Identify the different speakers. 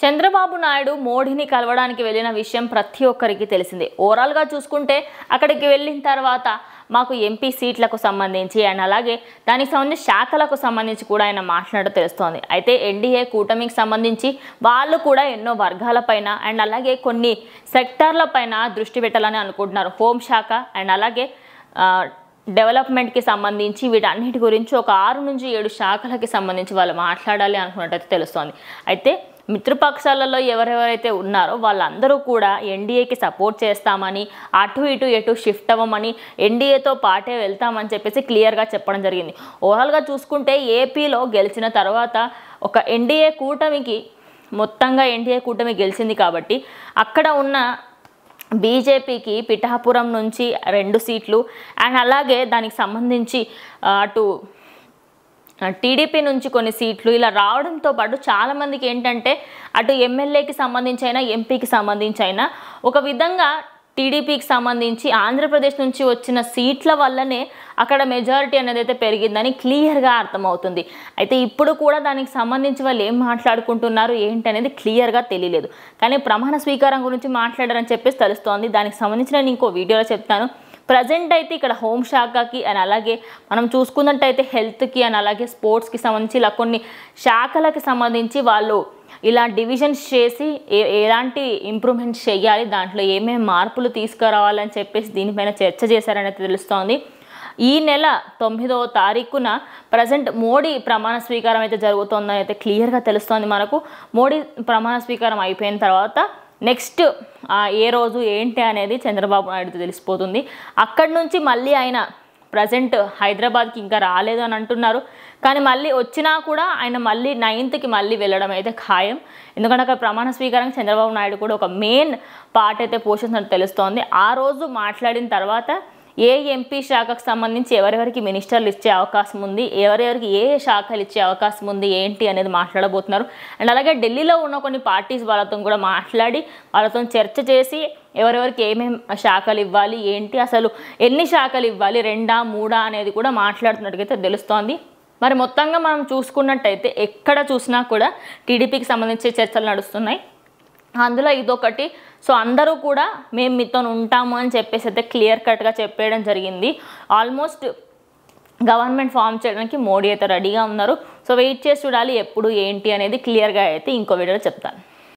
Speaker 1: చంద్రబాబు నాయుడు మోడీని కలవడానికి వెళ్ళిన విషయం ప్రతి ఒక్కరికి తెలిసిందే. ఓవరాల్గా చూసుకుంటే అక్కడికి వెళ్ళిన తర్వాత మాకు ఎంపీ సీట్లకు సంబంధించి అండ్ అలాగే దానికి సంబంధించి శాఖలకు సంబంధించి కూడా ఆయన మాట్లాడడం తెలుస్తోంది. అయితే ఎన్డీఏ కూటమికి సంబంధించి వాళ్ళు కూడా ఎన్నో వర్గాలపైన అండ్ అలాగే కొన్ని సెక్టార్లపైన దృష్టి పెట్టాలని అనుకుంటున్నారు. హోంశాఖ అండ్ అలాగే డెవలప్మెంట్కి సంబంధించి వీటన్నిటి గురించి ఒక 6 నుంచి 7 శాఖలకి సంబంధించి వాళ్ళు మాట్లాడాలి అనుకున్నట్టయితే తెలుస్తోంది. అయితే మిత్రపక్షాలలో ఎవరెవరైతే ఉన్నారో వాళ్ళందరూ కూడా ఎన్డీఏకి సపోర్ట్ చేస్తామని, అటు ఇటు ఎటు షిఫ్ట్ అవ్వమని, ఎన్డీఏతో పాటే వెళ్తామని చెప్పేసి క్లియర్గా చెప్పడం జరిగింది. ఓవరాల్గా చూసుకుంటే ఏపీలో గెలిచిన తర్వాత ఒక ఎన్డీఏ కూటమికి మొత్తంగా ఎన్డీఏ కూటమి గెలిచింది కాబట్టి అక్కడ ఉన్న బీజేపీకి పిఠాపురం నుంచి 2 సీట్లు అండ్ అలాగే దానికి సంబంధించి అటు టీడీపీ నుంచి కొన్ని సీట్లు ఇలా రావడంతో పాటు చాలామందికి ఏంటంటే అటు ఎమ్మెల్యేకి సంబంధించి అయినా ఎంపీకి సంబంధించి అయినా ఒక విధంగా టీడీపీకి సంబంధించి ఆంధ్రప్రదేశ్ నుంచి వచ్చిన సీట్ల వల్లనే అక్కడ మెజారిటీ అనేది అయితే పెరిగిందని క్లియర్గా అర్థమవుతుంది. అయితే ఇప్పుడు కూడా దానికి సంబంధించి వాళ్ళు ఏం మాట్లాడుకుంటున్నారు ఏంటి అనేది క్లియర్గా తెలియలేదు. కానీ ప్రమాణ స్వీకారం గురించి మాట్లాడారని చెప్పేసి తెలుస్తోంది. దానికి సంబంధించి నేను ఇంకో వీడియోలో చెప్తాను. ప్రజెంట్ అయితే ఇక్కడ హోంశాఖకి అండ్ అలాగే మనం చూసుకున్నట్టయితే హెల్త్కి అండ్ అలాగే స్పోర్ట్స్కి సంబంధించి ఇలా కొన్ని శాఖలకి సంబంధించి వాళ్ళు ఇలా డివిజన్స్ చేసి ఎలాంటి ఇంప్రూవ్మెంట్స్ చేయాలి, దాంట్లో ఏమేమి మార్పులు తీసుకురావాలని చెప్పేసి దీనిపైన చర్చ చేశారని తెలుస్తోంది. ఈ నెల 9వ తారీఖున ప్రజెంట్ మోడీ ప్రమాణ స్వీకారం అయితే జరుగుతుందని అయితే క్లియర్గా తెలుస్తోంది. మనకు మోడీ ప్రమాణ స్వీకారం అయిపోయిన తర్వాత నెక్స్ట్ ఏ రోజు ఏంటి అనేది చంద్రబాబు నాయుడుతో తెలిసిపోతుంది. అక్కడి నుంచి మళ్ళీ ఆయన ప్రజెంట్ హైదరాబాద్కి ఇంకా రాలేదు అని అంటున్నారు. కానీ మళ్ళీ వచ్చినా కూడా ఆయన మళ్ళీ 9th మళ్ళీ వెళ్ళడం అయితే ఖాయం. ఎందుకంటే అక్కడ ప్రమాణ స్వీకారం చంద్రబాబు నాయుడు కూడా ఒక మెయిన్ పార్ట్ అయితే పోషిస్తున్నట్టు తెలుస్తోంది. ఆ రోజు మాట్లాడిన తర్వాత ఏ ఎంపీ శాఖకు సంబంధించి ఎవరెవరికి మినిస్టర్లు ఇచ్చే అవకాశం ఉంది, ఎవరెవరికి ఏ శాఖలు ఇచ్చే అవకాశం ఉంది ఏంటి అనేది మాట్లాడబోతున్నారు. అండ్ అలాగే ఢిల్లీలో ఉన్న కొన్ని పార్టీస్ వాళ్ళతో కూడా మాట్లాడి వాళ్ళతో చర్చ చేసి ఎవరెవరికి ఏమేమి శాఖలు ఇవ్వాలి ఏంటి, అసలు ఎన్ని శాఖలు ఇవ్వాలి, 2, 3 అనేది కూడా మాట్లాడుతున్నట్టుగా తెలుస్తోంది. మరి మొత్తంగా మనం చూసుకున్నట్టయితే ఎక్కడ చూసినా కూడా టీడీపీకి సంబంధించి చర్చలు నడుస్తున్నాయి. అందులో ఇదొకటి. సో అందరూ కూడా మేము మీతో ఉంటాము అని చెప్పేసి అయితే క్లియర్ కట్గా చెప్పేయడం జరిగింది. ఆల్మోస్ట్ గవర్నమెంట్ ఫామ్ చేయడానికి మోడీ అయితే రెడీగా ఉన్నారు. సో వెయిట్ చేసి చూడాలి ఎప్పుడు ఏంటి అనేది క్లియర్గా అయితే ఇంకో వీడియోలో చెప్తాను.